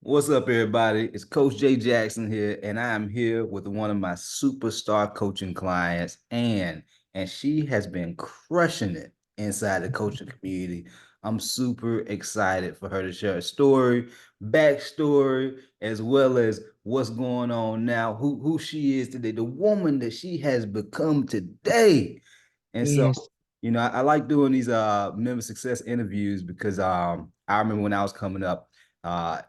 What's up, everybody? It's Coach Jay Jackson here, and I am here with one of my superstar coaching clients, and she has been crushing it inside the coaching community. I'm super excited for her to share a story, backstory, as well as what's going on now, who she is today, the woman that she has become today. And so, Yes, I like doing these member success interviews because I remember when I was coming up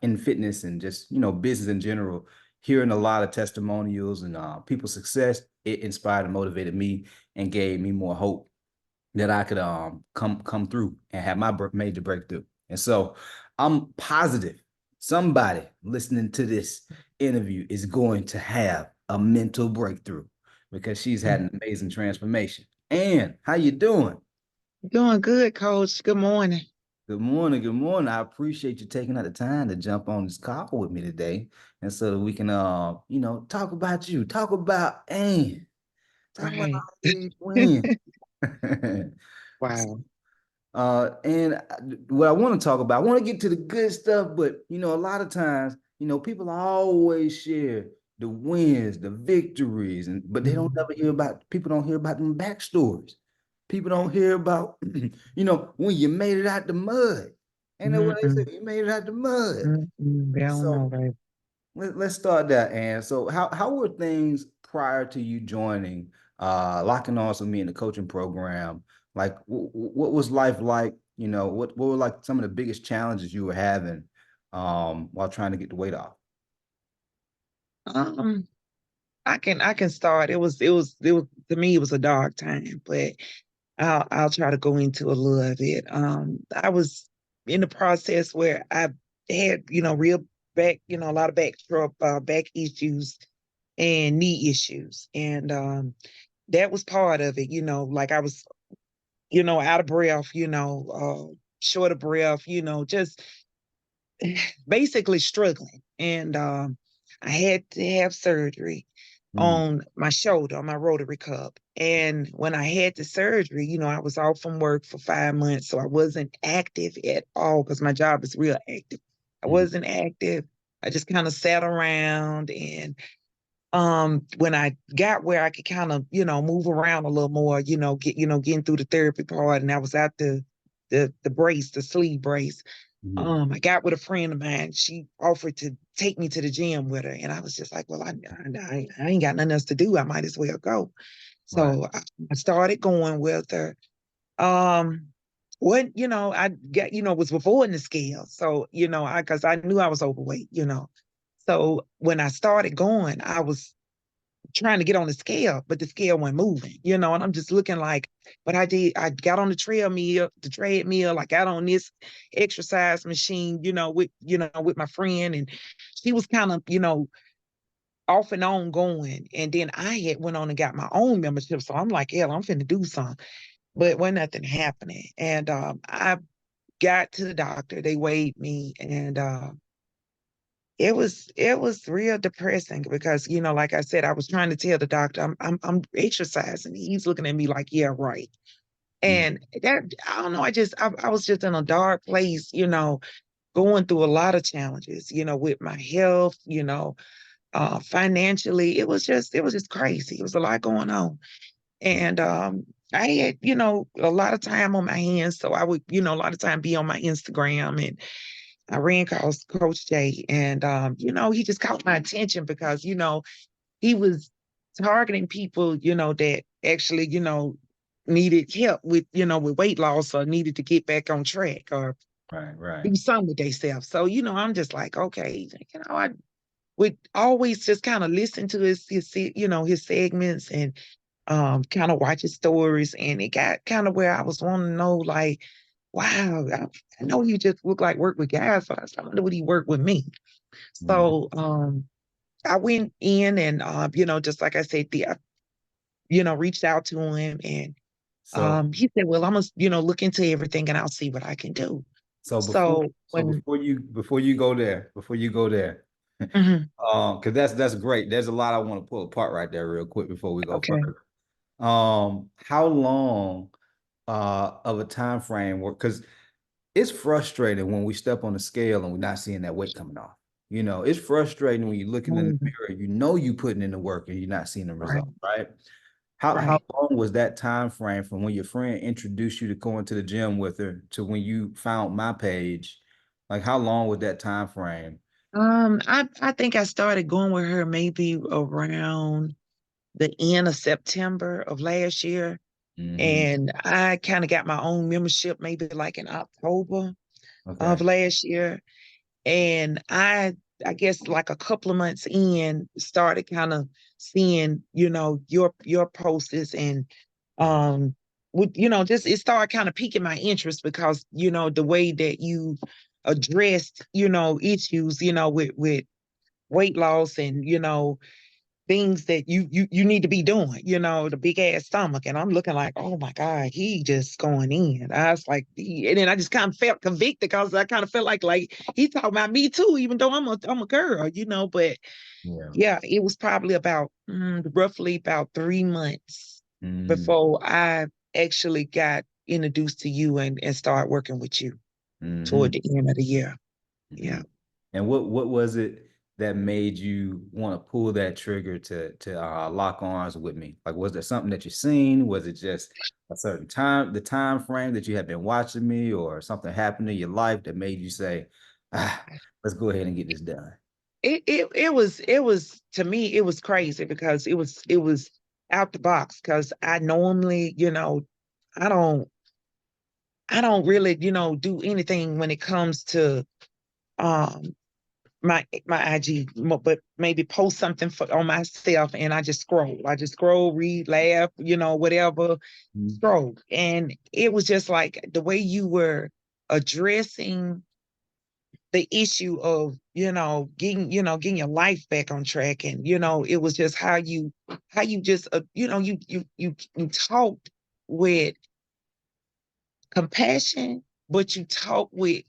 in fitness and just business in general, hearing a lot of testimonials and people's success, it inspired and motivated me and gave me more hope that I could come through and have my major breakthrough. And so I'm positive somebody listening to this interview is going to have a mental breakthrough because she's had an amazing transformation. And how you doing? doing good, Coach. Good morning. Good morning. Good morning. I appreciate you taking out the time to jump on this call with me today. And so that we can talk about you, talk about Ann, talk about Right. all these wins. Wow. And what I want to talk about, I want to get to the good stuff, but a lot of times, people always share the wins, the victories, and but they don't Mhm. ever hear about people don't hear about them backstories. People don't hear about, when you made it out the mud. And then what they Mm-mm. say, you made it out the mud. Mm-mm. They don't know, So right? let's start that. And so how were things prior to you joining locking arms with me in the coaching program? Like what was life like? What were like some of the biggest challenges you were having while trying to get the weight off? Um, I can start. It was to me it was a dark time, but I'll try to go into a little of it. I was in the process where I had, real back, a lot of back issues and knee issues. And that was part of it, like I was out of breath, short of breath, just basically struggling. And I had to have surgery Mm, on my shoulder, on my rotary cup. And when I had the surgery, I was off from work for 5 months. So I wasn't active at all because my job is real active. I mm, wasn't active. I just kind of sat around and when I got where I could kind of move around a little more, getting through the therapy part, and I was at the brace, the sleeve brace. mm. I got with a friend of mine. She offered to take me to the gym with her, and I was just like, well, I ain't got nothing else to do. I might as well go. Right. So I started going with her. Um, what I got was avoiding the scale. So I because I knew I was overweight. So when I started going, I was trying to get on the scale, but the scale wasn't moving, and I'm just looking like, but I got on the treadmill, I got on this exercise machine, with my friend, and she was kind of, off and on going. And then I had went on and got my own membership. So I'm like, hell, I'm finna do something. But when nothing happening. And I got to the doctor, they weighed me, and it was real depressing because like I said, I was trying to tell the doctor I'm exercising. He's looking at me like, yeah, right. Mm, And that I don't know, I was just in a dark place, going through a lot of challenges, with my health, financially. It was just crazy. It was a lot going on. And I had, a lot of time on my hands. So I would, a lot of time be on my Instagram, and I ran across Coach Jay, and he just caught my attention because he was targeting people that actually needed help with weight loss, or needed to get back on track, or right, right. do something with themselves. So I'm just like, okay, I would always just kind of listen to his segments, and kind of watch his stories, and it got kind of where I was wanting to know, like, wow, I know you just look like work with guys, so I wonder would he work with me. Mm. So I went in, and just like I said, reached out to him, and So he said, well, I'm gonna, look into everything, and I'll see what I can do. so before So so when before you go there, Mhm. because that's great. There's a lot I want to pull apart right there real quick before we go Okay. further. How long of a time frame work? Because it's frustrating when we step on the scale and we're not seeing that weight coming off. You know, it's frustrating when you're looking in the Mhm. mirror, you know you putting in the work and you're not seeing the Right, result, right? How right. long was that time frame from when your friend introduced you to going to the gym with her to when you found my page? Like how long was that time frame? I think I started going with her maybe around the end of September of last year. Hmm. And I kind of got my own membership maybe like in October of Okay. last year. And I guess like a couple of months in, started kind of seeing, your posts and with, just it started kind of piquing my interest because, the way that you addressed, issues, with weight loss and, things that you need to be doing, the big ass stomach. And I'm looking like, oh my God, he just going in. I was like, and then I just kind of felt convicted because I kind of felt like he talking about me too, even though I'm a girl, but Yeah. yeah, it was probably about roughly about 3 months before I actually got introduced to you and start working with you toward Mm-hmm. the end of the year. Hmm. Yeah. And what was it that made you want to pull that trigger to lock arms with me? Like, was there something that you seen? Was it just a certain time, the time frame that you had been watching me, or something happened in your life that made you say, ah, let's go ahead and get this done? It was to me it was crazy because it was out the box because I normally I don't I don't really do anything when it comes to um my IG, but maybe post something on myself and I just scroll, read, laugh, whatever, Mhm. scroll. And it was just like the way you were addressing the issue of getting your life back on track. And it was just how you just you talked with compassion, but you talked with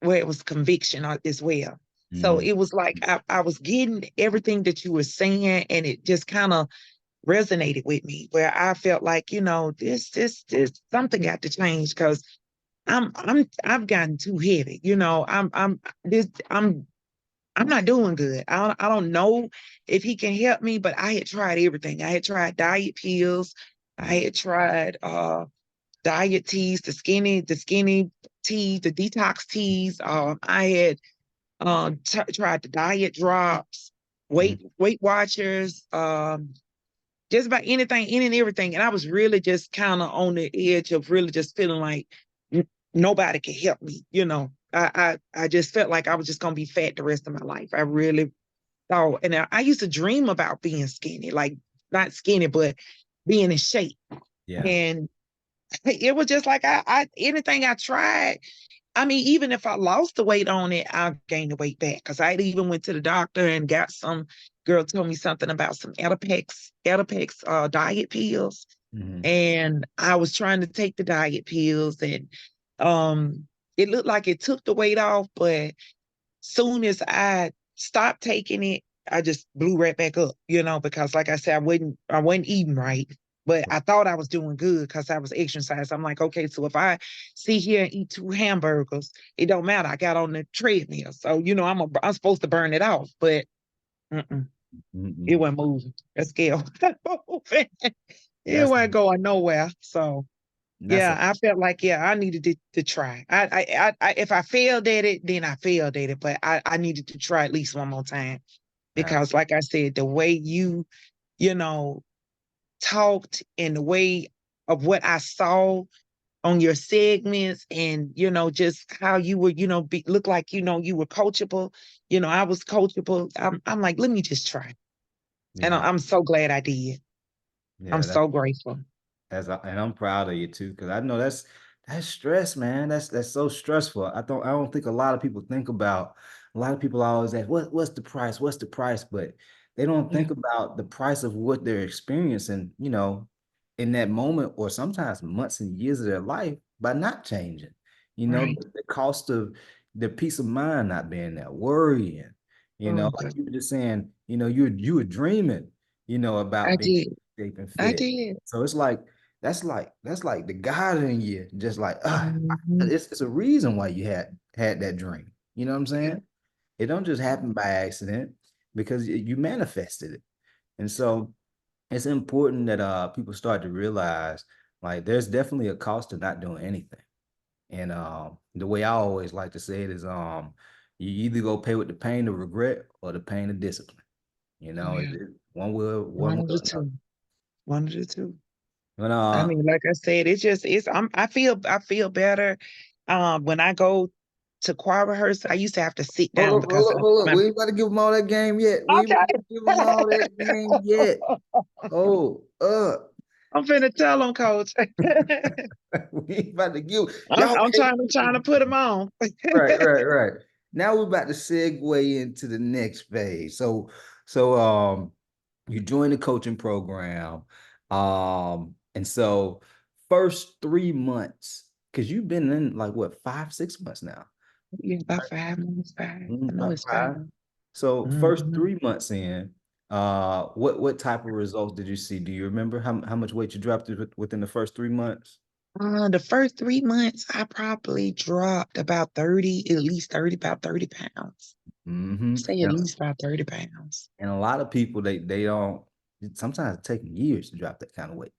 where it was conviction as well. So Mhm. it was like I was getting everything that you were saying, and it just kind of resonated with me where I felt like, this something got to change because I've gotten too heavy. I'm not doing good. I don't know if he can help me, but I had tried everything. I had tried diet pills. I had tried diet teas, the skinny teas, the detox teas. I had tried the diet drops, Mhm. Weight Watchers, just about anything, any and everything. And I was really just kind of on the edge of really just feeling like nobody could help me. I just felt like I was just gonna be fat the rest of my life. I really thought, and I used to dream about being skinny, like not skinny, but being in shape. Yeah. And it was just like I anything I tried. I mean, even if I lost the weight on it, I'll gain the weight back. Cause I even went to the doctor and got some girl told me something about some Adipex diet pills. Mhm. And I was trying to take the diet pills and um it looked like it took the weight off, but soon as I stopped taking it, I just blew right back up, because like I said, I wasn't eating right, but I thought I was doing good because I was exercising. I'm like, okay, so if I sit here and eat 2 hamburgers, it don't matter. I got on the treadmill, so I'm supposed to burn it off, but mm-mm, it Mhm. wasn't moving. That scale wasn't moving. It That's wasn't going nowhere. So that's yeah, a I felt like I needed to try. If I failed at it, then I failed at it. But I needed to try at least one more time because, like I said, the way you know talked and the way of what I saw on your segments, and just how you were, look like you were coachable. I was coachable. I'm like, let me just try, and yeah. I'm so glad I did. I'm Yeah. so grateful. And I'm proud of you too, because I know that's stress, man. That's so stressful. I don't think a lot of people think about. A lot of people always ask, what's the price? What's the price? But they don't Yeah, think about the price of what they're experiencing, in that moment or sometimes months and years of their life by not changing. right. The cost of the peace of mind not being there, worrying, Oh like God, you were just saying, you were dreaming, I about being did. shape and I fit. did. So it's like that's like the God in you, just like Mhm. it's a reason why you had that dream. You know what I'm Yeah, saying? It don't just happen by accident because you manifested it. And so it's important that people start to realize like there's definitely a cost to not doing anything. And the way I always like to say it is you either go pay with the pain of regret or the pain of discipline. You know, Yeah, one one way of or the another. two. One of the two. But I mean, like I said, I feel better. When I go to choir rehearsal, I used to have to sit hold down up, hold because up, hold up. my We ain't about to give them all that game yet. We ain't about to give them all that game okay. yet. Hold up. I'm finna tell them, coach. We ain't about to give I'm, y'all I'm can't. trying to trying to put them on. Right, right, right. Now we're about to segue into the next phase. So you join the coaching program. And so first 3 months, because you've been in like what, 5, 6 months now. Yeah, about 5 minutes, 5. I know About it's 5. five. So first Mhm. 3 months in, what type of results did you see? Do you remember how much weight you dropped within the first 3 months? The first 3 months, I probably dropped about 30, at least 30, about 30 pounds. Mm-hmm. Say at least about 30 pounds. And a lot of people they don't sometimes it takes years to drop that kind of weight,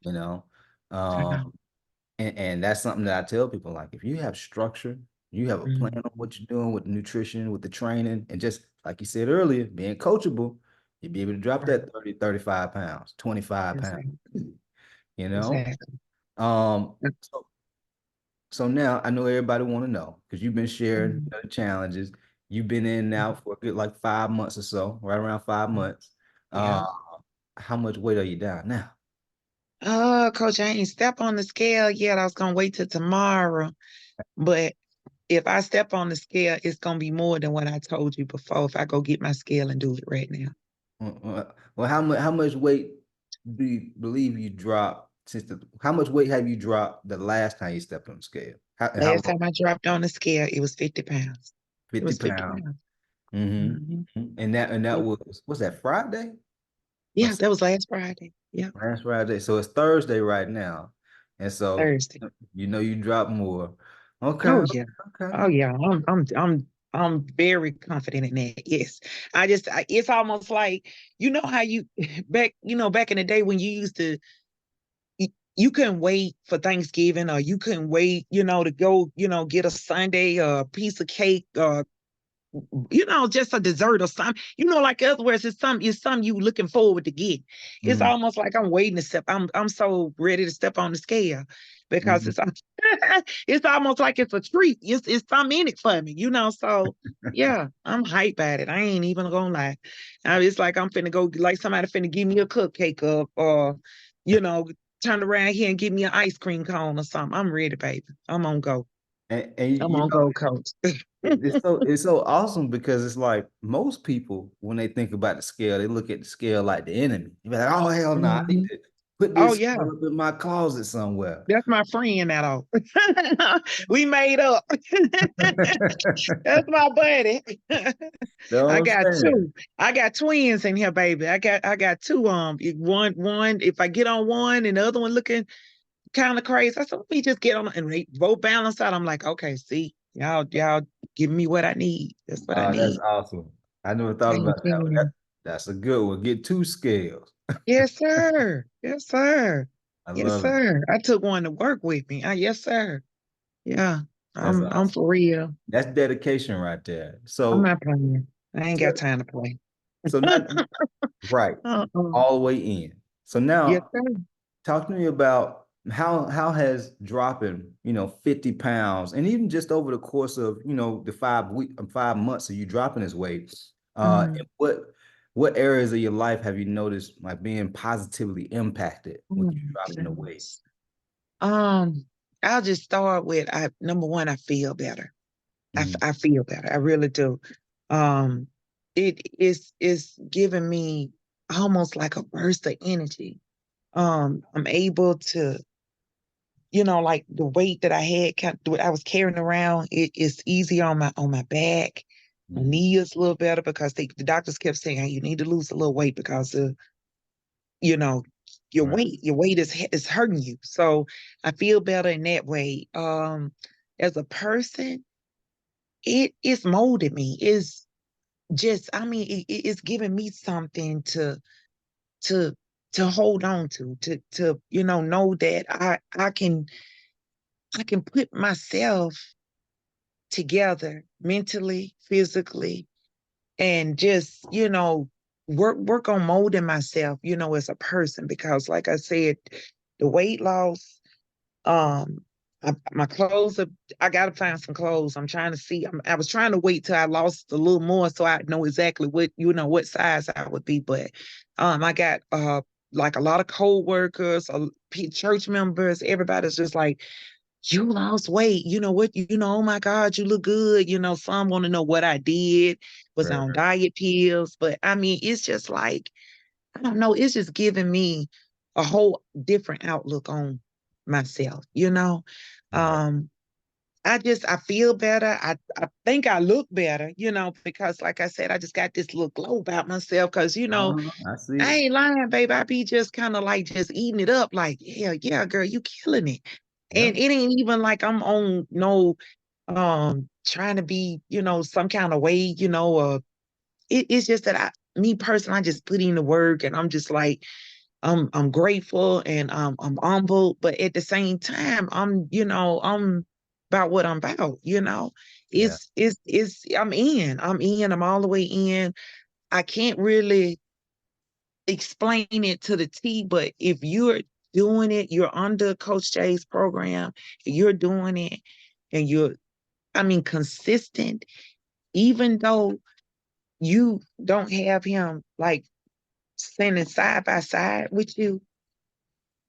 you know. I know. Um and that's something that I tell people like if you have structure, you have a plan Mm, on what you're doing with the nutrition, with the training, and just like you said earlier, being coachable, you'll be able to drop right. that 30, 35 pounds, 25 pounds, Exactly. you know. Exactly. Um so so now I know everybody want to know because you've been sharing Mm, the challenges. You've been in now for a good like 5 months or so, right around five mm. months. Uh, Yeah. how much weight are you down now? Oh, coach, I ain't step on the scale yet. I was gonna wait till tomorrow. But if I step on the scale, it's gonna be more than what I told you before if I go get my scale and do it right now. Well, how much weight do you believe you dropped since how much weight have you dropped the last time you stepped on the scale? How Last long? time I dropped on the scale, it was 50 pounds. It 50 was 50 pounds. pounds. Mm-hmm. Hmm. And that Yeah. was that Friday or Yeah, that was last Friday. Yeah, last Friday? So it's Thursday right now. And so Thursday. you dropped more. Okay, Oh yeah. okay. Oh yeah. I'm very confident in that. Yes. It's almost like how you back in the day when you used to you couldn't wait for Thanksgiving or you couldn't wait, to go, get a sundae or a piece of cake or just a dessert or something. Like elsewhere, it's something you looking forward to get. It's Mm-hmm. almost like I'm waiting to step. I'm so ready to step on the scale because Mm-hmm. it's almost like it's a treat. It's something in it for me, So yeah, I'm hyped about it. I ain't even gonna lie. It's like I'm finna go like somebody finna give me a cupcake up or you know turn around here and give me an ice cream cone or something. I'm ready, baby. I'm on go. And I'm you on know, go, coach. it's so awesome because it's like most people when they think about the scale, they look at the scale like the enemy. You be like, oh hell no, I need Mhm. to put Oh this yeah. scale up in my closet somewhere. That's my friend that all. We made up. That's my buddy. Know what I I'm got saying? two. I got twins in here, baby. I got two. One. If I get on one and the other one looking kind of crazy, I said, let me just get on and they both balance out. I'm like, okay, see, y'all giving me what I need. That's what I That's need. awesome. I never thought Thank about that one. you. That's a good one. Get two scales. Yes, sir. Yes, sir. I Yes, love it. sir. I took one to work with me. Yes, sir. Yeah. That's I'm awesome. for real. That's dedication right there. I'm So not playing. I ain't got time to play. so not right Uh-uh. all the way in. So Yes, now sir. talk to me about how has dropping, 50 pounds and even just over the course of, the 5 months of you dropping this weight, and Mm, what areas of your life have you noticed like being positively impacted with you dropping the weight? goodness. Um, I'll just start with number one, I feel better. Mm, I feel better. I really do. Um, it is giving me almost like a burst of energy. I'm able to, like the weight that I had, what I was carrying around, it is easy on my back. My mm, knee is a little better because the doctors kept saying, hey, you need to lose a little weight because of, you know, your right. weight is hurting you. So I feel better in that way. As a person, it's molded me. It's just, I mean, it's giving me something to to hold on to know that I can put myself together mentally, physically, and just, work on molding myself, as a person. Because like I said, the weight loss, um, my clothes are, I gotta find some clothes. I'm trying to see. I was trying to wait till I lost a little more so I know exactly what size I would be. But I got like a lot of co-workers, church members, everybody's just like, you lost weight. You know what? Oh my God, you look good. Some want to know what I did, was Right, on right. diet pills. But I mean, it's just like, I don't know, it's just giving me a whole different outlook on myself. Right. Um, I feel better. I think I look better, because like I said, I just got this little glow about myself because, I see I it. ain't lying, babe. I be just kind of like just eating it up, like, yeah, yeah, girl, you killing it. And Yep. it ain't even like I'm on no trying to be, some kind of way, it's just that me personally, I just put in the work and I'm just like, I'm grateful and I'm humble, but at the same time, I'm about what I'm about. Yeah. I'm all the way in. I can't really explain it to the T, but if you're doing it, you're under Coach J's program, you're doing it, and I mean, consistent, even though you don't have him like standing side by side with you.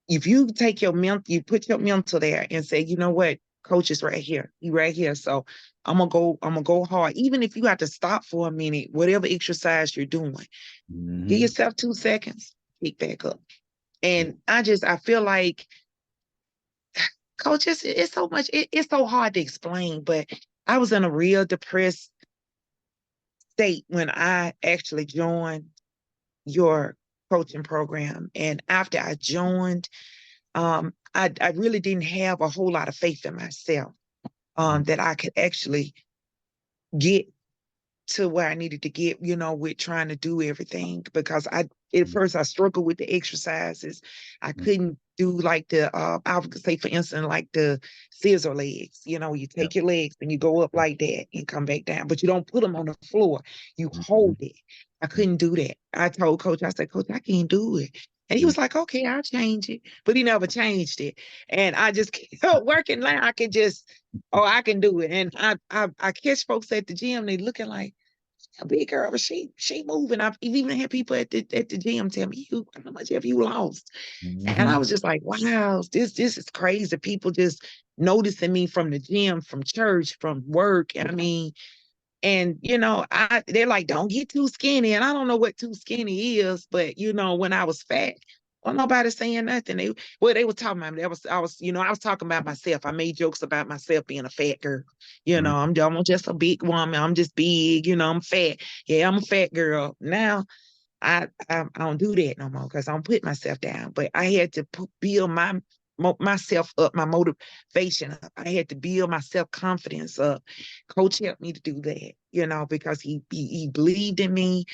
If you take your mental, you put your mental there and say, you know what, coach is right here. He right here. So I'm gonna go hard. Even if you have to stop for a minute, whatever exercise you're doing, give Hmm. yourself 2 seconds, pick back up. Yeah. And I feel like, coach, it's so much, it's so hard to explain, but I was in a real depressed state when I actually joined your coaching program. And after I joined, I really didn't have a whole lot of faith in myself, that I could actually get to where I needed to get, with trying to do everything. Because at Mhm. first I struggled with the exercises. I couldn't do like I would say, for instance, like the scissor legs. You Yeah. take your legs and you go up like that and come back down, but you don't put them on the floor. You hold Mhm. it. I couldn't do that. I told coach, I said, coach, I can't do it. And he Mhm. was like, okay, I'll change it. But he never changed it. And I just kept working. Now I can just, oh, I can do it. And I catch folks at the gym, they looking like, a big girl, but she moving. I've even had people at the gym tell me, "You, how much have you lost?" And I Mhm. was just like, "Wow, this is crazy." People just noticing me from the gym, from church, from work. I mean, and they're like, "Don't get too skinny." And I don't know what too skinny is, but when I was fat, well, nobody saying nothing. They were talking about me. I was talking about myself. I made jokes about myself being a fat girl. Mhm. I'm just a big woman. I'm just big. I'm fat. Yeah, I'm a fat girl. Now I don't do that no more because I don't put myself down. But I had to build myself up, my motivation up. I had to build my self confidence up. Coach helped me to do that, because he believed in me.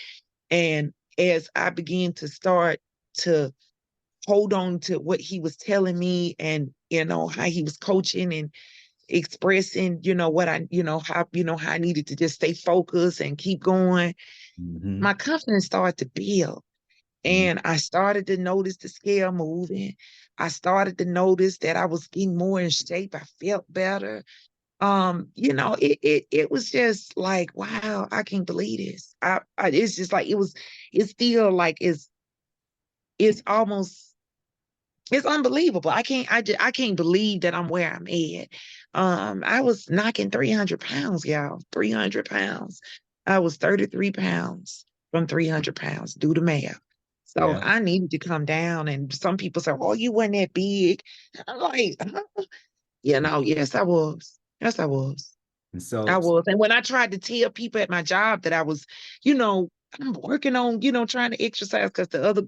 And as I began to start to hold on to what he was telling me, and how he was coaching and expressing, what how I needed to just stay focused and keep going, Mhm. my confidence started to build. Mhm. And I started to notice the scale moving. I started to notice that I was getting more in shape. I felt better. It was just like, wow, I can't believe this. It's just like it's still like it's almost it's unbelievable. I can't believe that I'm where I'm at. I was knocking 300 pounds, y'all. 300 pounds. I was 33 pounds from 300 pounds. Do the math. So Yeah. I needed to come down. And some people say, "Oh, you weren't that big." I'm like, huh? Yes, I was. Yes, I was. And I so, was. And when I tried to tell people at my job that I was, you know, I'm working on, trying to exercise, because the other,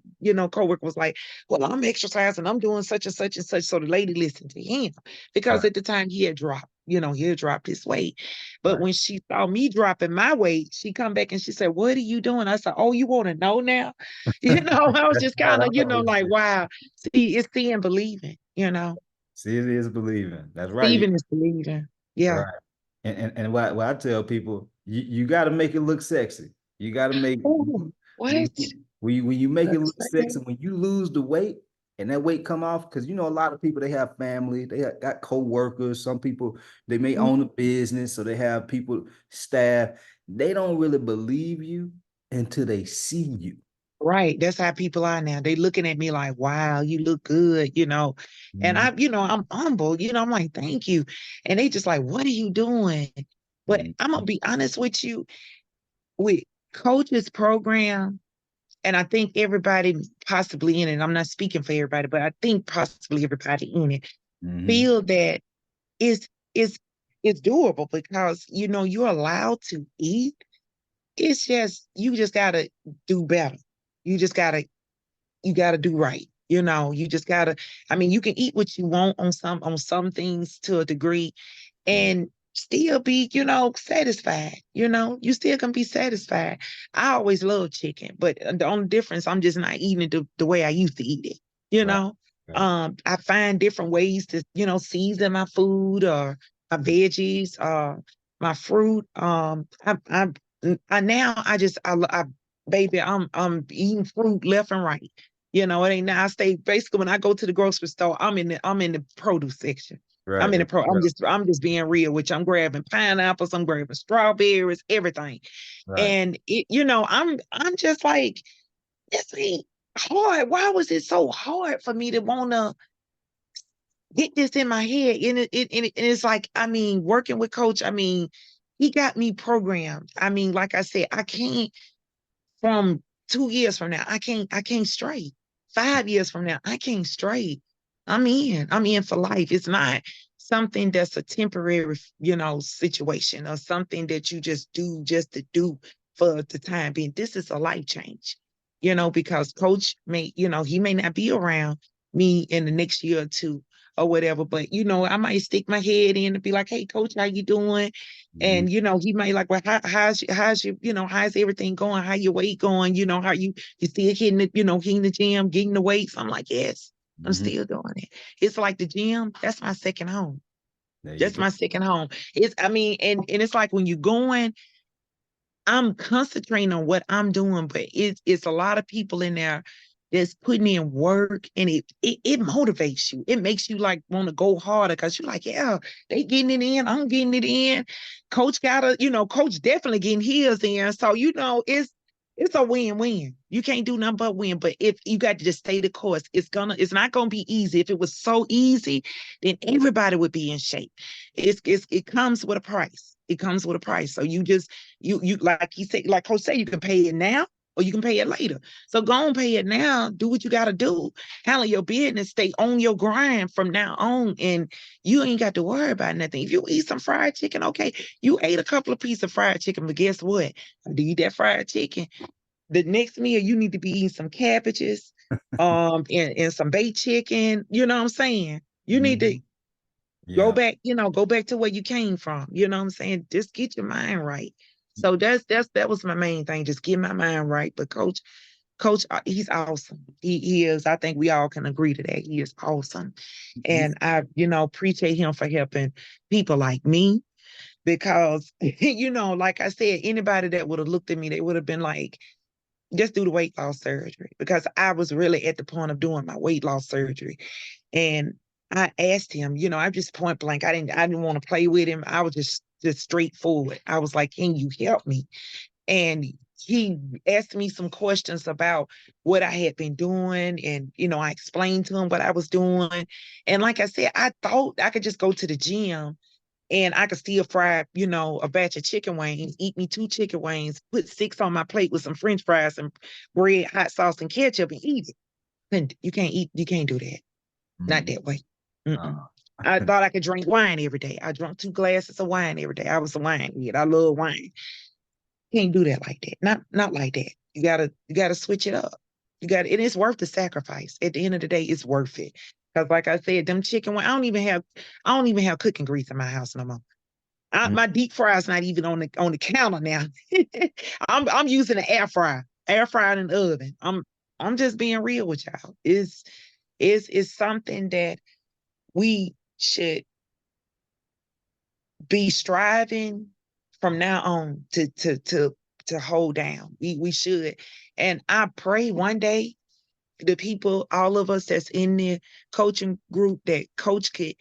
coworker was like, well, I'm exercising, I'm doing such and such and such. So the lady listened to him because right. at the time he had dropped. he'll drop his weight. But Right. when she saw me dropping my weight, she come back and she said, "What are you doing?" I said, "Oh, you want to know now?" I was just What kind I of, always like, say. wow. See, it's seeing believing. See, it is believing. That's right. Believing is believing. Yeah. Right. And what I tell people, you got to make it look sexy. You got to make Oh, what? when you You make it better look say sexy, that. when you lose the weight and that weight come off, because a lot of people, they have family, got co-workers, some people they may Mhm. own a business, so they have people, staff. They don't really believe you until they see you. Right. That's how people are now. They looking at me like, wow, you look good. And Mhm. I'm humble. I'm like, thank you. And they just like, what are you doing? But Mhm. I'm gonna be honest with you, with coaches program, and I think everybody possibly in it, I'm not speaking for everybody, but I think possibly everybody in it Mhm. feel that it's it's it's doable because you're allowed to eat. It's just you just gotta do better. You just gotta do right. You just gotta, I mean, you can eat what you want on some things to a degree and still be, satisfied. You still can be satisfied. I always love chicken, but the only difference, I'm just not eating it the way I used to eat it. You Right. know, Right. I find different ways to, season my food or my veggies, my fruit. I now I just I baby, I'm eating fruit left and right. It ain't now. I stay basically when I go to the grocery store, I'm in the produce section. I'm Right. in the pro. I'm just being real, which I'm grabbing pineapples, I'm grabbing strawberries, everything. Right. And I'm just like, this ain't hard. Why was it so hard for me to wanna get this in my head? And it's like, I mean, working with coach, I mean, he got me programmed. I mean, like I said, I can't from 2 years from now, I can't stray. 5 years from now, I can't stray. I'm in for life. It's not something that's a temporary, situation or something that you just do just to do for the time being. This is a life change, because coach he may not be around me in the next year or two or whatever, but I might stick my head in and be like, "Hey, coach, how you doing?" Mhm. And he may like, "Well, how's everything going? How your weight going? How you still hitting the gym, getting the weights?" I'm like, "Yes, I'm Mhm. still doing it." It's like the gym, that's my second home. There you That's go. my second home. I mean, and it's like when you're going, I'm concentrating on what I'm doing, but it's a lot of people in there that's putting in work, and it motivates you. It makes you like want to go harder because you're like, yeah, they getting it in, I'm getting it in. Coach definitely getting his in. So it's a win-win. You can't do nothing but win. But if you got to just stay the course, it's not gonna be easy. If it was so easy, then everybody would be in shape. It comes with a price. It comes with a price. So you like he said, like coach said, you can pay it now or you can pay it later. So go and pay it now. Do what you got to do. Handle your business. Stay on your grind from now on, and you ain't got to worry about nothing. If you eat some fried chicken, okay, you ate a couple of pieces of fried chicken, but guess what? Do you eat that fried chicken? The next meal, you need to be eating some cabbages, and some baked chicken. You know what I'm saying? You need to Mhm. Yeah. go back to where you came from. You know what I'm saying? Just get your mind right. So that was my main thing, just get my mind right. But coach, he's awesome. He is. I think we all can agree to that. He is awesome. He's And I, appreciate him for helping people like me because, like I said, anybody that would have looked at me, they would have been like, just do the weight loss surgery because I was really at the point of doing my weight loss surgery. And I asked him, I just point blank, I didn't want to play with him. I was just straightforward. I was like, "Can you help me?" And he asked me some questions about what I had been doing. And, I explained to him what I was doing. And like I said, I thought I could just go to the gym and I could still fry, a batch of chicken wings, eat me 2 chicken wings, put 6 on my plate with some French fries and bread, hot sauce, and ketchup and eat it. And you can't do that. Not Mhm. that way. Mm-mm. Uh, I thought I could drink wine every day. I drank 2 glasses of wine every day. I was a wine kid. I love wine. Can't do that like that. Not like that. You gotta switch it up. And it's worth the sacrifice. At the end of the day, it's worth it. Because like I said, them chicken wings, I don't even have cooking grease in my house no more. Mm. My deep fry's not even on the counter now. I'm using an air fryer in the oven. I'm just being real with y'all. It's something that we should be striving from now on to hold down. We should. And I pray one day the people, all of us that's in the coaching group, that coach could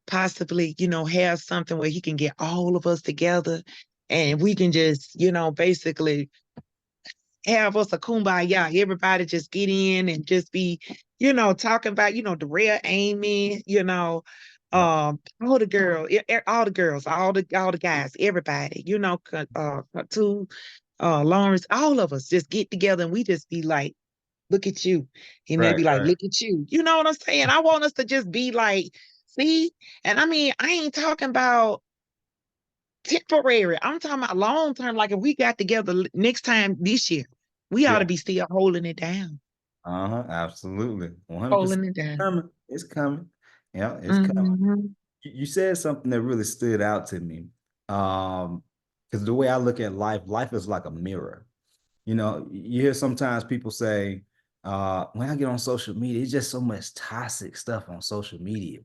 possibly, have something where he can get all of us together and we can just, basically have us a kumbaya. Everybody just get in and just be, talking about, the real Amy, Yeah. all the girls, all the girls, all the guys, everybody, to Lawrence, all of us just get together and we just be like, look at you. And they Right, be like, right. look at you. You know what I'm saying? I want us to just be like, see? And I mean, I ain't talking about temporary. I'm talking about long term. Like if we got together next time this year, we ought Yeah. to be still holding it down. Uh-huh. Absolutely. 100%. Holding it down. Coming. It's coming. Yeah, it's coming. Hmm. You said something that really stood out to me. Because the way I look at life, life is like a mirror. You hear sometimes people say, when I get on social media, it's just so much toxic stuff on social media.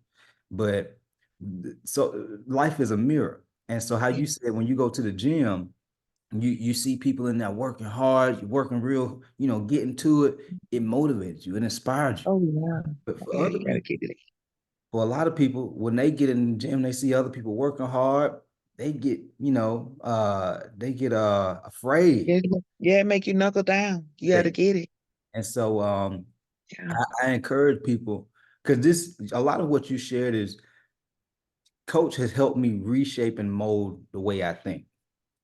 But so life is a mirror. And so how you Yes. said when you go to the gym, you see people in there working hard, you're working real, getting to it, it motivates you, it inspires you. Oh yeah. But for Yeah, other you gotta people, get it. for a lot of people, when they get in the gym, they see other people working hard, they get, afraid. Yeah, yeah, make you knuckle down. You gotta Right. get it. And so Yeah. I encourage people because this a lot of what you shared is coach has helped me reshape and mold the way I think.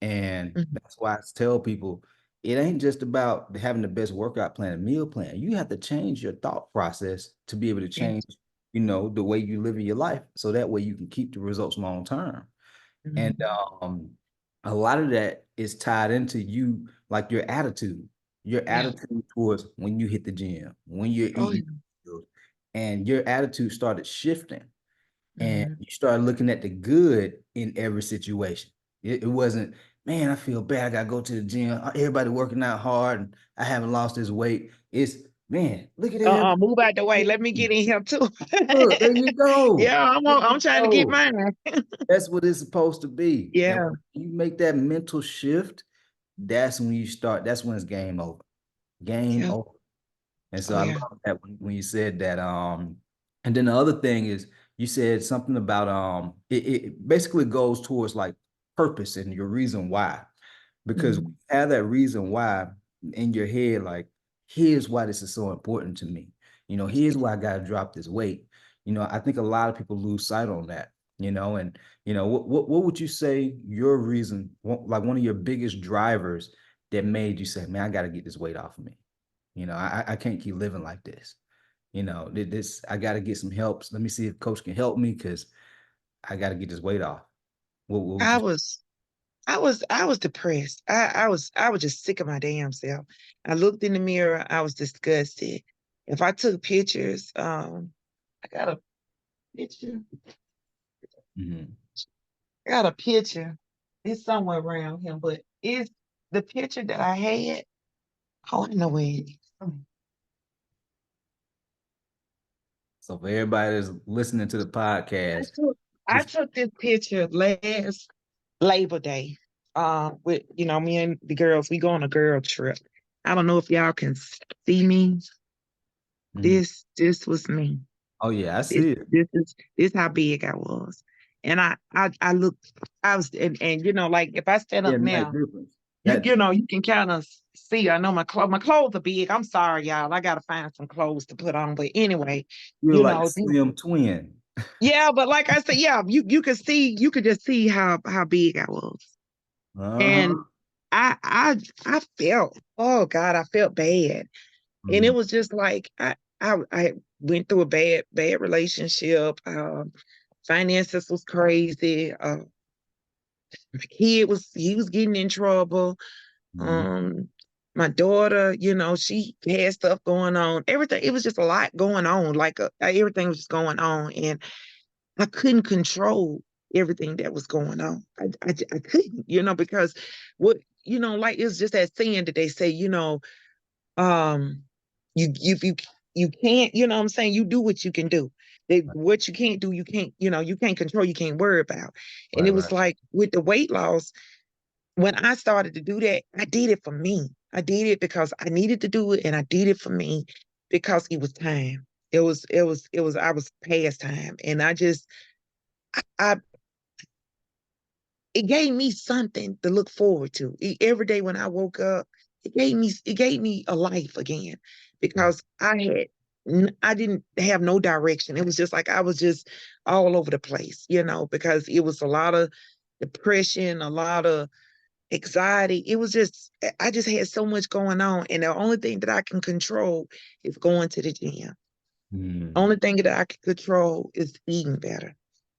And Mhm. that's why I tell people it ain't just about having the best workout plan and meal plan. You have to change your thought process to be able to Yes. change, the way you live in your life. So that way you can keep the results long term. And Mhm. a lot of that is tied into you, like your Yeah. attitude towards when you hit the gym, when you're Oh eating, yeah. and your attitude started shifting and Mhm. you start looking at the good in every situation. It wasn't, man, I feel bad. I gotta go to the gym. Everybody working out hard, and I haven't lost this weight. It's man, look at everybody. Move out the way. Let me get in here too. Look, there you go. Yeah, There I'm you trying to get go. mine. That's what it's supposed to be. And Yeah. when you make that mental shift, that's when you start. That's when it's game over. Game Yeah. over. And so Oh I yeah. love that when you said that. And then the other thing is you said something about it basically goes towards like purpose and your reason why. Because when Mhm. you have that reason why in your head, like, here's why this is so important to me. Here's why I gotta drop this weight. I think a lot of people lose sight on that, and what would you say your reason, like one of your biggest drivers that made you say, man, I gotta get this weight off of me. I can't keep living like this. This I got to get some help. Let me see if coach can help me because I got to get this weight off. What would I you? was I was depressed. I was just sick of my damn self. I looked in the mirror, I was disgusted. If I took pictures, I got a picture. Mhm. I got a picture. It's somewhere around him, but it's the picture that I had. Oh, I know where it is. So for everybody that's listening to the I podcast, took I this took this picture last Labor Day. With me and the girls, we go on a girl trip. I don't know if y'all can see me. mhm. This was me. Oh yeah, I This see it. this how big I was. And I looked, I was and like if I stand Yeah, up nice now, difference. you That you know, you can kind of see. I know my clothes are big. I'm sorry, y'all. I gotta find some clothes to put on. But anyway, you're you like the know, slim twin. yeah, but like I said, yeah, you could just see how big I was. And Uh-huh. I felt, oh God, I felt bad. And it Mhm. was just like I went through a bad relationship. Finances was crazy. My kid he was getting in trouble. Mhm. Um, my daughter, she had stuff going on. Everything, it was just a lot going on. Like everything was just going on, and I couldn't control everything that was going on. I couldn't, because what, like it's just that saying that they say, um, you you can't, what I'm saying, you do what you can do. What you can't do, you can't control, you can't worry about. And Right, it was right. like with the weight loss, when I started to do that, I did it for me. I did it because I needed to do it, and I did it for me because it was time. I was past time. And I it gave me something to look forward to. Every day when I woke up, it gave me a life again, Mm, because I didn't have no direction. It was just like I was just all over the place, because it was a lot of depression, a lot of anxiety. It was just I just had so much going on, and the only thing that I can control is going to the gym. mm, Only thing that I can control is eating better.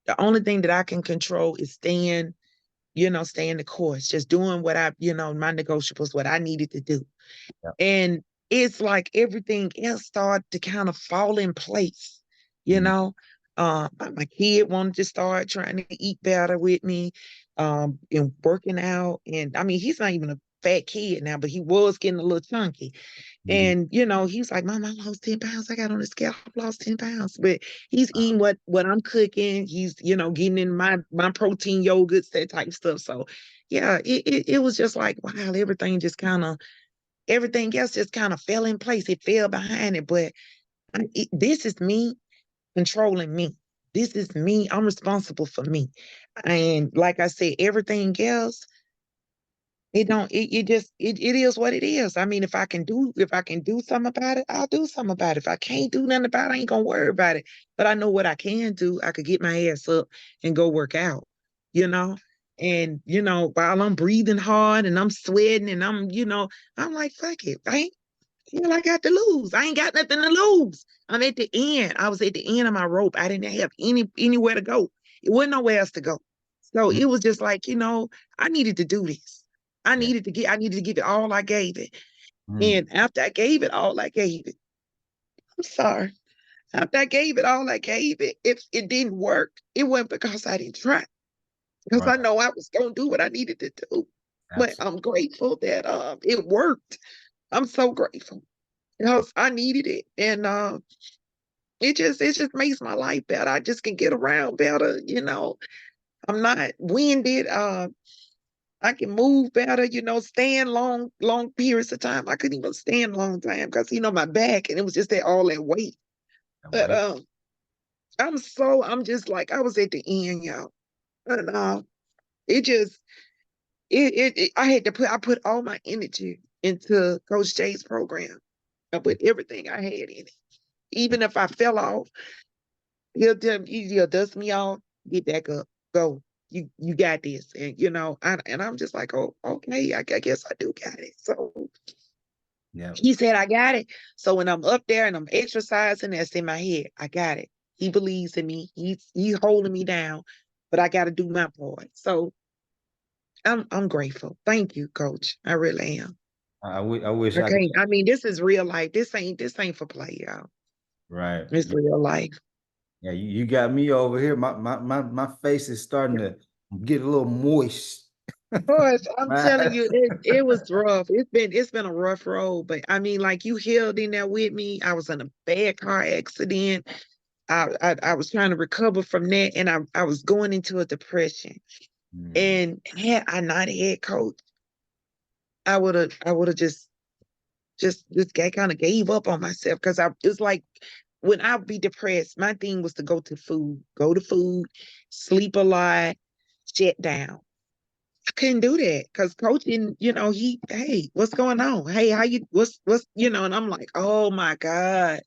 The only thing that I can control is staying the course, just doing what my negotiables, what I needed to do. yeah. And it's like everything else started to kind of fall in place, you Mm, know. My kid wanted to start trying to eat better with me, and working out. And I mean, he's not even a fat kid now, but he was getting a little chunky. mhm, And he was like, "Mom, I lost 10 pounds. I got on the scale, I lost 10 pounds." But he's wow, eating what I'm cooking. He's, getting in my protein yogurts, that type of stuff. So yeah, it was just like, wow, everything else just kind of fell in place. It fell behind it. But this is me controlling me. This is me. I'm responsible for me. And like I said, everything else, it don't it just it is what it is. I mean, if I can do something about it, I'll do something about it. If I can't do nothing about it, I ain't gonna worry about it. But I know what I can do. I could get my ass up and go work out, you know? And while I'm breathing hard and I'm sweating and I'm like, fuck it. I got to lose. I ain't got nothing to lose. I'm at the end. I was at the end of my rope. I didn't have anywhere to go. It wasn't nowhere else to go. So mm, it was just like, I needed to do this. yeah. I needed to give it all I gave it. Mm, And after I gave it all I gave it, I'm sorry. After I gave it all I gave it, if it didn't work, it wasn't because I didn't try. Because right. I know I was gonna do what I needed to do. But Absolutely. I'm grateful that it worked. I'm so grateful because I needed it. And it just makes my life better. I just can get around better. I'm not winded. I can move better, stand long periods of time. I couldn't even stand a long time because my back, and it was just all that weight. But Wait. I'm just like I was at the end, y'all. And it just I put all my energy into Coach J's program. I put everything I had in it. Even if I fell off, he'll dust me off, get back up, go. You got this. And I'm just like, oh, okay, I guess I do got it. So Yeah. he said I got it. So when I'm up there and I'm exercising, that's in my head. I got it. He believes in me. He's holding me down, but I gotta do my part. So I'm grateful. Thank you, Coach. I really am. I wish I could. Okay. I mean, this is real life. This ain't for play, y'all. Right. It's real life. Yeah, you got me over here. My face is starting to get a little moist. Boys, I'm telling Right. you, it was rough. It's been a rough road, but I mean, like you held in there with me. I was in a bad car accident. I was trying to recover from that, and I was going into a depression. Mm, And had I not had coach, I would have just kind of gave up on myself because it's like when I'd be depressed, my thing was to go to food, sleep a lot, shut down. I couldn't do that because coaching, hey, what's going on? Hey, how you, and I'm like, oh my God.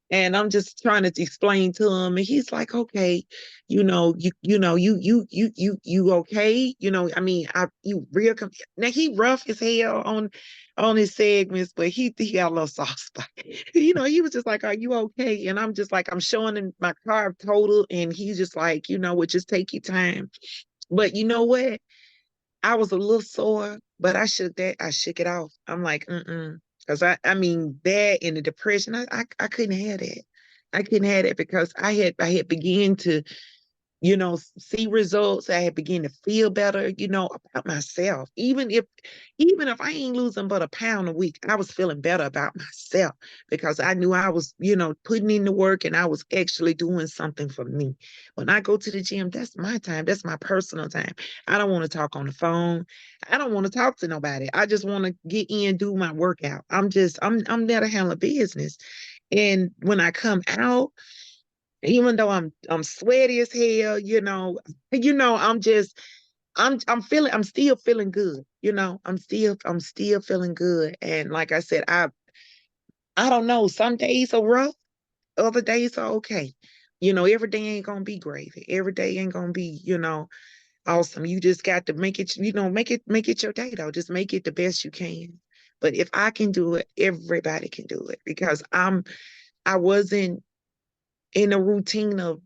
And I'm just trying to explain to him, and he's like, okay, you okay? I mean, you real, now he rough as hell on his segments, but he got a little soft spot. He was just like, are you okay? And I'm just like, I'm showing him my car total, and he's just like, it just take your time. But you know what? I was a little sore, but I shook it off. I'm like, because I mean, that and the depression, I couldn't have that. I couldn't have that because I had begun to see results. I had begun to feel better, about myself. Even if I ain't losing but a pound a week, I was feeling better about myself because I knew I was, putting in the work and I was actually doing something for me. When I go to the gym, that's my time. That's my personal time. I don't want to talk on the phone. I don't want to talk to nobody. I just want to get in, do my workout. I'm there to handle business. And when I come out, even though I'm sweaty as hell, I'm still feeling good, I'm still feeling good. And like I said, I don't know, some days are rough, other days are okay. Every day ain't gonna be gravy. Every day ain't gonna be, awesome. You just got to make it, make it your day though. Just make it the best you can. But if I can do it, everybody can do it because I wasn't in a routine of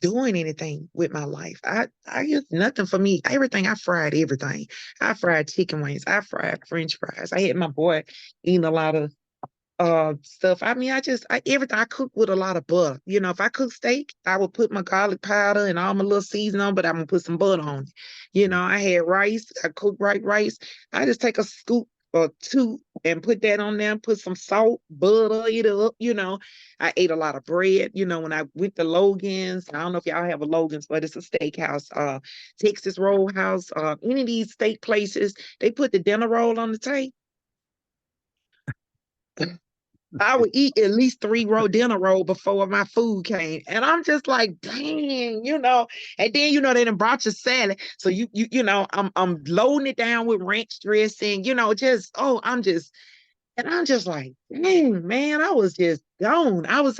doing anything with my life. I just nothing for me. Everything I fried everything. I fried chicken wings. I fried French fries. I had my boy eating a lot of stuff. I mean, everything I cook with a lot of butter. If I cook steak, I would put my garlic powder and all my little seasoning on, but I'm gonna put some butter on it. I had rice, I cooked rice. I just take a scoop or two and put that on there, put some salt, butter, eat it up. I ate a lot of bread. When I went to Logan's, I don't know if y'all have a Logan's, but it's a steakhouse, Texas Roadhouse, any of these steak places, they put the dinner roll on the table. I would eat at least 3 roll dinner roll before my food came. And I'm just like, dang, And then they done brought your salad. So I'm loading it down with ranch dressing, and I'm just like, dang, man, I was just gone. I was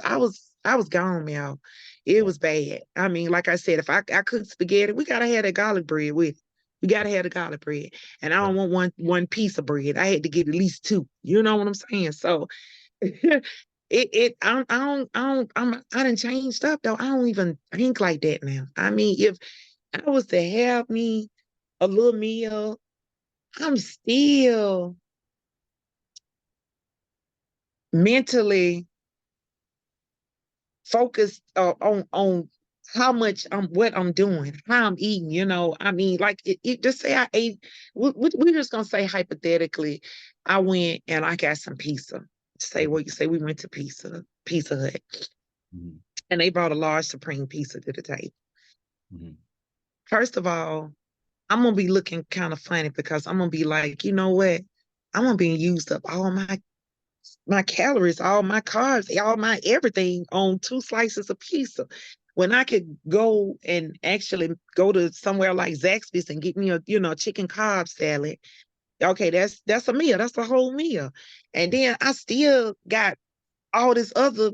gone, man. It Yeah. was bad. I mean, like I said, if I cook spaghetti, we gotta have that garlic bread with it. We gotta have the garlic bread. And I don't want one piece of bread. I had to get at least two. You know what I'm saying? So I done changed up though. I don't even think like that now. I mean, if I was to have me a little meal, I'm still mentally focused on how much what I'm doing, how I'm eating. I mean, like just say I ate. We're just gonna say hypothetically, I went and I got some pizza. Say what you say. We went to Pizza Hut, Mhm. and they brought a large supreme pizza to the table. Mhm. First of all, I'm gonna be looking kind of funny because I'm gonna be like, you know what? I'm gonna be used up all my calories, all my carbs, all my everything on 2 slices of pizza. When I could go and actually go to somewhere like Zaxby's and get me a chicken Cobb salad. Okay, that's a meal. That's a whole meal. And then I still got all this other,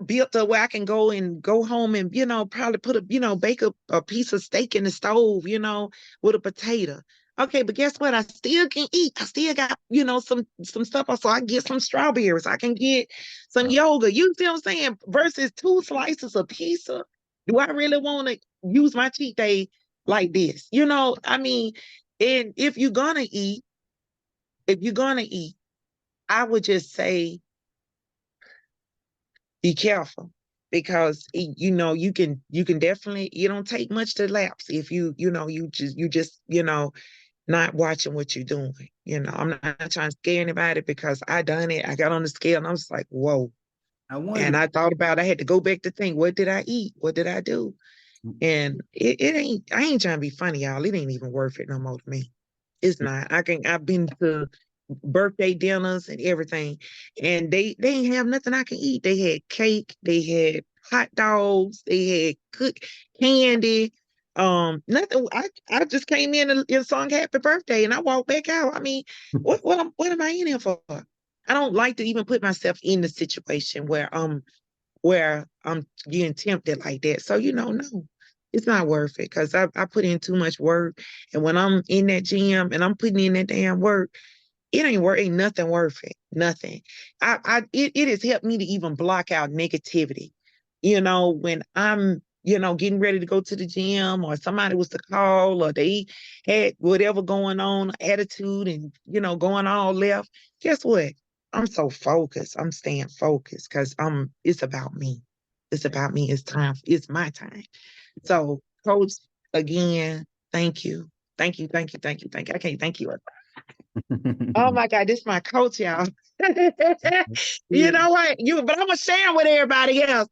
built up where I can go home and probably put bake a piece of steak in the stove, with a potato. Okay, but guess what? I still can eat. I still got some stuff. So I get some strawberries. I can get some Yeah. yogurt. You see what I'm saying? Versus 2 slices of pizza. Do I really want to use my cheat day like this? I mean, and if you're gonna eat, I would just say be careful because you can definitely you don't take much to lapse if you just not watching what you're doing. I'm not trying to scare anybody because I done it. I got on the scale and I was like, whoa. I wanted And I thought about I had to go back to think, what did I eat? What did I do? to. And it ain't I ain't trying to be funny, y'all. It ain't even worth it no more to me. It's not. I've been to birthday dinners and everything, and they ain't have nothing I can eat. They had cake, they had hot dogs, they had cook candy. Nothing. I just came in and sung happy birthday, and I walked back out. I mean, what am I in here for? I don't like to even put myself in the situation where I'm getting tempted like that. So no, it's not worth it because I put in too much work, and when I'm in that gym and I'm putting in that damn work, ain't nothing worth it. Nothing. It has helped me to even block out negativity. When I'm getting ready to go to the gym, or somebody was to call, or they had whatever going on, attitude, and going all left. Guess what? I'm so focused. I'm staying focused because it's about me. It's about me. It's time. It's my time. So, coach, again, thank you. Thank you, thank you, thank you, thank you. I can't thank you. Oh my God, this is my coach, y'all. You Yeah. know what? But I'm gonna share with everybody else.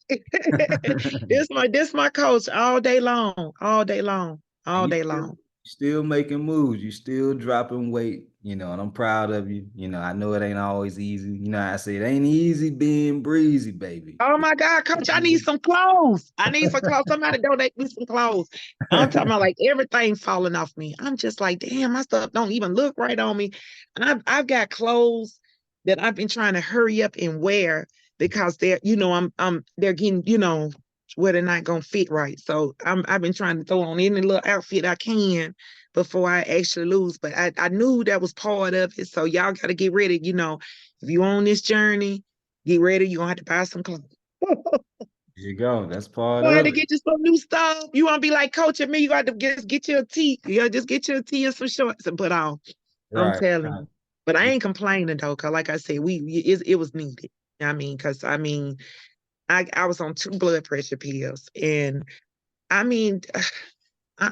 This my coach all day long, all day long, And all day long. still making moves. You still dropping weight, and I'm proud of you. I know it ain't always easy. I say it ain't easy being breezy, baby. Oh my God, coach, I need some clothes. I need some clothes. Somebody donate me some clothes. I'm talking about like everything falling off me. I'm just like, damn, my stuff don't even look right on me. I've got clothes that I've been trying to hurry up and wear because they're getting, where they're not gonna fit right. So I've been trying to throw on any little outfit I can before I actually lose. But I knew that was part of it. So y'all gotta get ready, if you're on this journey, get ready, you're gonna have to buy some clothes. There you go. That's part You had of to it. get you some new stuff. You want to be like Coach and me, you got to just get you a tee. You got to just get you a tee and some shorts and put on. I'm Right. telling Right. you. But I ain't complaining though, cause like I said, it was needed. Cause I was on 2 blood pressure pills, and I mean, I,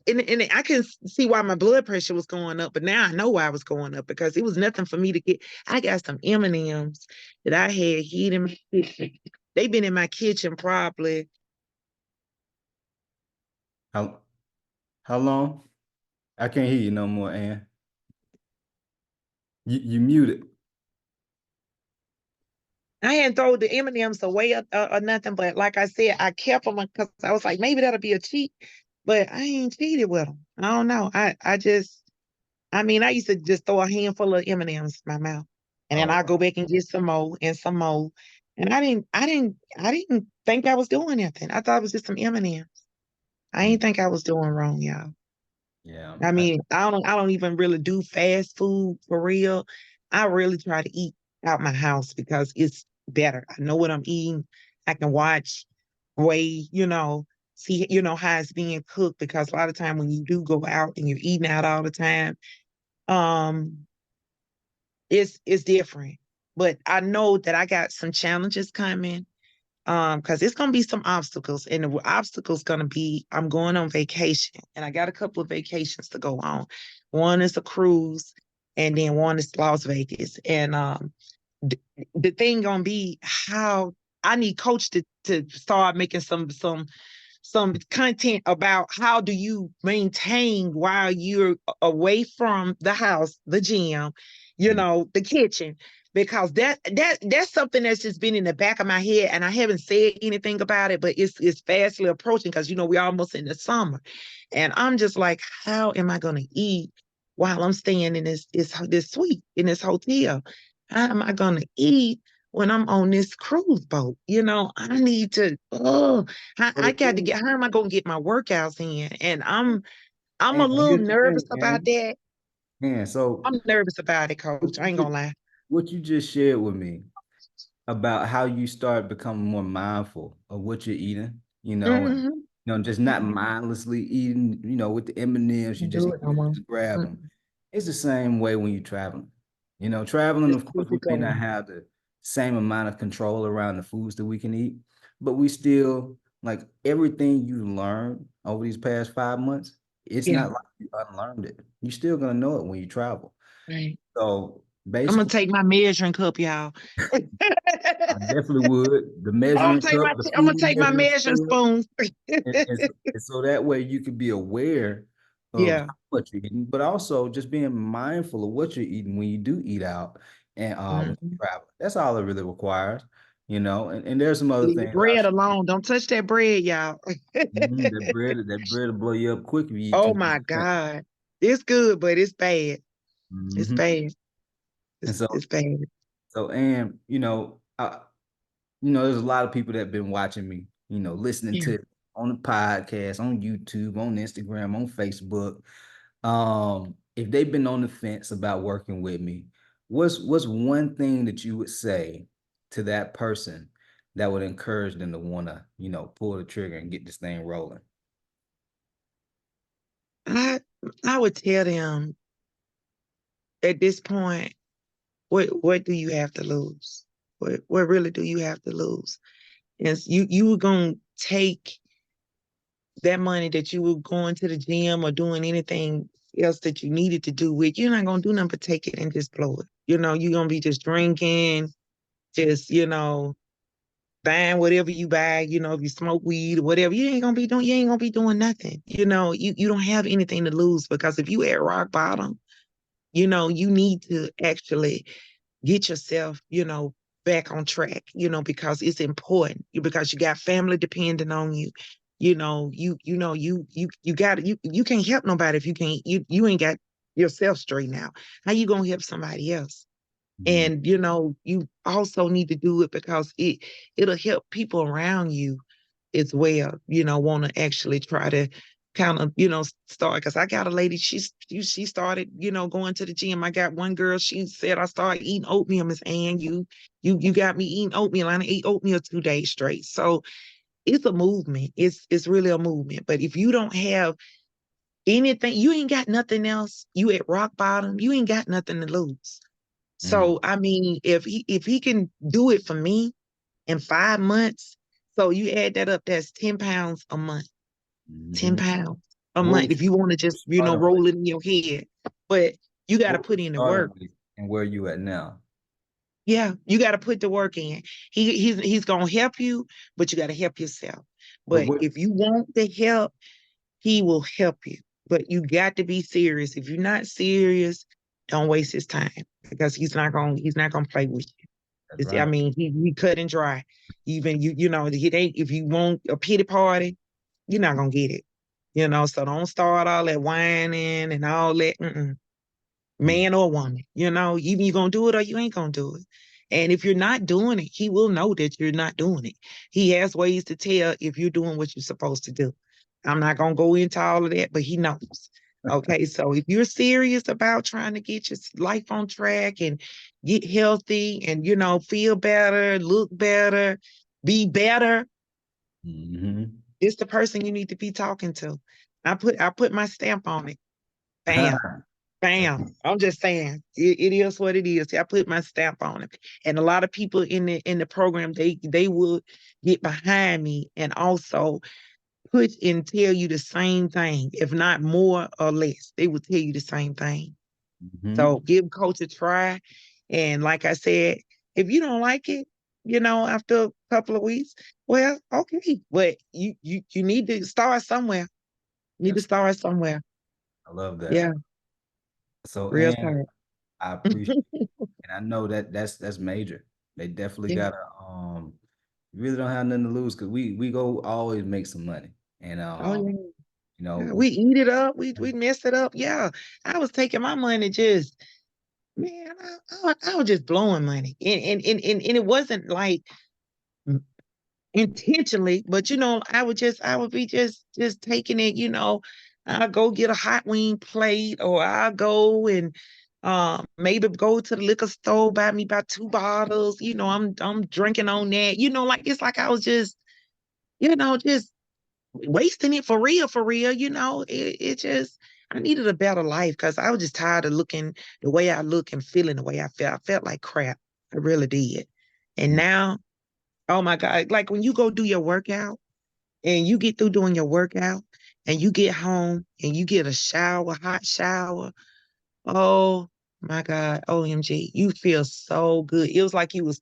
and I can see why my blood pressure was going up, but now I know why it was going up because it was nothing for me to get. I got some M&Ms that I had hid in my kitchen. They've been in my kitchen probably. How how long? I can't hear you no more, Ann. You muted. I hadn't thrown the M&Ms away or nothing, but like I said, I kept them because I was like, maybe that'll be a cheat, but I ain't cheated with them. I don't know. I used to just throw a handful of M&Ms in my mouth, and then Oh, I go back and get some more and some more. And I didn't think I was doing anything. I thought it was just some M&Ms. I mm, ain't think I was doing wrong, y'all. yeah. I don't even really do fast food for real. I really try to eat out my house because it's better. I know what I'm eating. I can watch, weigh, see, how it's being cooked because a lot of time when you do go out and you're eating out all the time, um, it's different. But I know that I got some challenges coming because it's gonna be some obstacles, and the obstacles gonna be I'm going on vacation, and I got a couple of vacations to go on. One is a cruise, and then one is Las Vegas. And th- the thing gonna be how I need coach to start making some content about how do you maintain while you're away from the house, the gym, Mm. the kitchen, because that's something that's just been in the back of my head, and I haven't said anything about it, but it's fastly approaching because we're almost in the summer, and I'm just like, how am I going to eat while I'm staying in this suite in this hotel? How am I going to eat when I'm on this cruise boat? I need to. Oh, Well, I the got to thing, get. How am I going to get my workouts in? And I'm a and little here's the nervous thing, about Ann. that. So I'm nervous about it, what Coach. I you ain't just gonna lie. what you just shared with me about how you start becoming more mindful of what you're eating, and Mm-hmm. just not mindlessly eating, with the M&Ms, you Can't just do eat it no them, more. just grab them. Mm-mm. It's the same way when you're traveling. Traveling, Just of course, keep we it may not going. have the same amount of control around the foods that we can eat, but we still like everything you learned over these past 5 months. It's Yeah. not like you unlearned it. You're still gonna know it when you travel. Right. So I'm gonna basically, take my measuring cup, y'all. I definitely would. The measuring cup, the I'm gonna food take my measuring measuring scale, spoon. and so that way you could be aware of Yeah. how much you're eating, but also just being mindful of what you're eating when you do eat out and when you Mhm. travel. That's all it really requires, and there's some other Leave the things I'll bread share. alone. Don't touch that bread, y'all. That bread will blow you up quick if you eat Oh too much my of that. God. It's good, but it's bad. It's Mhm. bad. And It's bad. and there's a lot of people that have been watching me, listening Yeah. to on the podcast, on YouTube, on Instagram, on Facebook. If they've been on the fence about working with me, what's one thing that you would say to that person that would encourage them to want to, pull the trigger and get this thing rolling? I I would tell them at this point, what do you have to lose? What really do you have to lose? And you were gonna take that money that you were going to the gym or doing anything else that you needed to do with, you're not gonna do nothing but take it and just blow it. You're gonna be just drinking, just, buying whatever you buy, if you smoke weed or whatever, you ain't gonna be doing nothing. You don't have anything to lose because if you at rock bottom, you need to actually get yourself, back on track, because it's important, because you got family depending on you. You got you can't help nobody if you ain't got yourself straightened out. How you gonna help somebody else? Mhm. And you also need to do it because it'll help people around you as well, want to actually try to kind of, start. Because I got a lady, she started, going to the gym. I got one girl, she said, I started eating oatmeal, Miss Ann. You got me eating oatmeal. I ate oatmeal 2 days straight. So it's a movement. It's really a movement. But if you don't have anything, you ain't got nothing else. You at rock bottom, you ain't got nothing to lose. Mhm. So I mean, if he can do it for me in 5 months, so you add that up, that's 10 pounds a month. 10 Mhm. pounds a What month was if you want to just, you starting with? roll it in your head. But you got to What was put you in the starting work. with, and where you at now? Yeah, you got to put the work in. He's gonna help you, but you got to help yourself. But But what? if you want the help, he will help you. But you got to be serious. If you're not serious, don't waste his time because he's not gonna play with you. That's I right. mean, he cut and dry. Even it ain't if you want a pity party, you're not gonna get it. So don't start all that whining and all that. Mm-mm. Mm. Man or woman, even you gonna do it or you ain't gonna do it. And if you're not doing it, he will know that you're not doing it. He has ways to tell if you're doing what you're supposed to do. I'm not gonna go into all of that, but he knows. Okay, so if you're serious about trying to get your life on track and get healthy and feel better, look better, be better, Mhm. it's the person you need to be talking to. I put my stamp on it. Bam. Bam. I'm just saying, it is what it is. I put my stamp on it. And a lot of people in the program, they would get behind me and also put and tell you the same thing, if not more or less. They would tell you the same thing. Mhm. So give coach a try. And like I said, if you don't like it, after a couple of weeks, well, okay. But you need to start somewhere. You need to That's, start somewhere. I love that. Yeah, So, real and talk. I appreciate, and I know that that's major. They definitely Yeah. gotta really don't have nothing to lose because we go always make some money. And Oh yeah. Yeah, we we eat it up. We mess it up. Yeah, I was taking my money just, man. I was just blowing money, and it wasn't like intentionally, but I would be just taking it. I'll go get a hot wing plate, or I'll go and maybe go to the liquor store, buy me about 2 bottles. I'm drinking on that. Like it's like I was just wasting it for real. It just, I needed a better life because I was just tired of looking the way I look and feeling the way I felt. I felt like crap. I really did. And now, oh my God, like when you go do your workout and you get through doing your workout and you get home and you get a shower, hot shower. Oh my God, OMG, you feel so good. It was like you was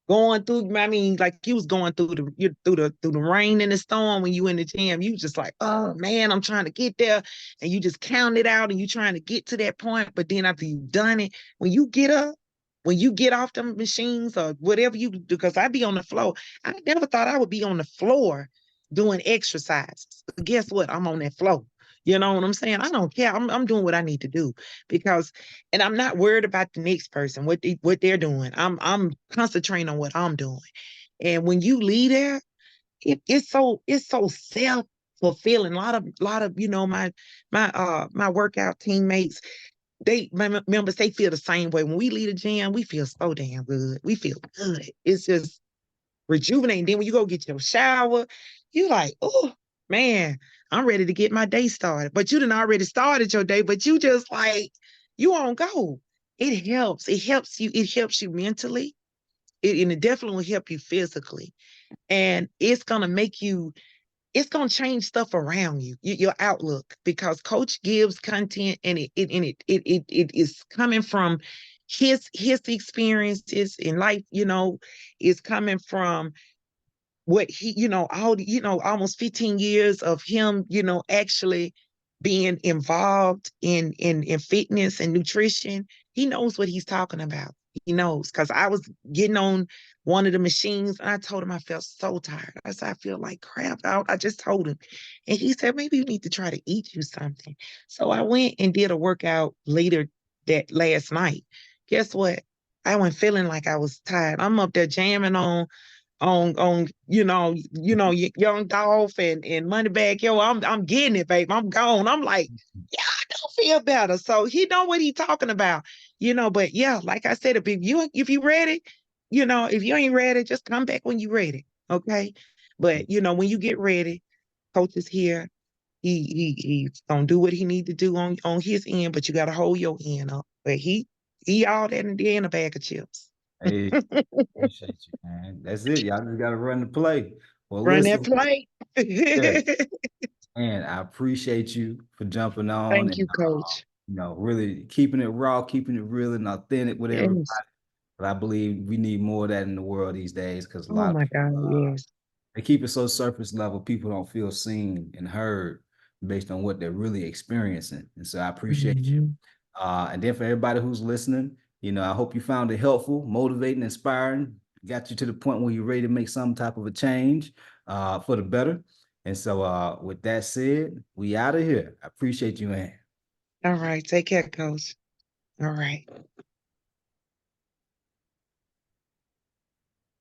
going through. I mean, like you was going through the rain and the storm when you in the gym. You just like, oh man, I'm trying to get there, and you just count it out, and you trying to get to that point. But then after you've done it, when you get up, when you get off the machines or whatever you do, because I be on the floor. I never thought I would be on the floor doing exercises. But guess what? I'm on that floor. You know what I'm saying? I don't care. I'm doing what I need to do because and I'm not worried about the next person, what they're doing. I'm concentrating on what I'm doing. And when you leave there, it's so self fulfilling. A lot of my workout teammates, my members, they feel the same way. When we leave the gym, we feel so damn good. We feel good. It's just rejuvenating. Then when you go get your shower, you like, oh man, I'm ready to get my day started. But you done already started your day, but you just like, you on go. It helps. It helps you. It helps you mentally. And it definitely will help you physically. And it's gonna make you, it's gonna change stuff around you, your outlook, because Coach gives content, and it is coming from his experiences in life. Is coming from what he, almost 15 years of him, actually being involved in fitness and nutrition. He knows what he's talking about. He knows, because I was getting on one of the machines and I told him I felt so tired. I said, I feel like crap out. I just told him. And he said, maybe you need to try to eat you something. So I went and did a workout later that last night. Guess what? I went feeling like I was tired. I'm up there jamming on Young Dolph and Moneybag Yo. I'm getting it, babe. I'm gone. I'm like, yeah, I don't feel better. So he know what he talking about, but yeah, like I said, if you ready, if you ain't ready, just come back when you ready. Okay. But when you get ready, Coach is here. He's gonna do what he need to do on his end, but you gotta hold your end up. But he all that and then a bag of chips. Hey, appreciate you, man. That's it. Y'all just gotta run the play. Well, Run that listen, play. yeah, man, I appreciate you for jumping on Thank and you, Coach. really keeping it raw, keeping it real and authentic with everybody. Yes. But I believe we need more of that in the world these days because a Oh lot of my people God, yes. they keep it so surface level. People don't feel seen and heard based on what they're really experiencing. And so I appreciate you. Mhm. And then for everybody who's listening, I hope you found it helpful, motivating, inspiring, got you to the point where you're ready to make some type of a change for the better. And so with that said, we out of here. I appreciate you, man. All right. Take care, Coach. All right.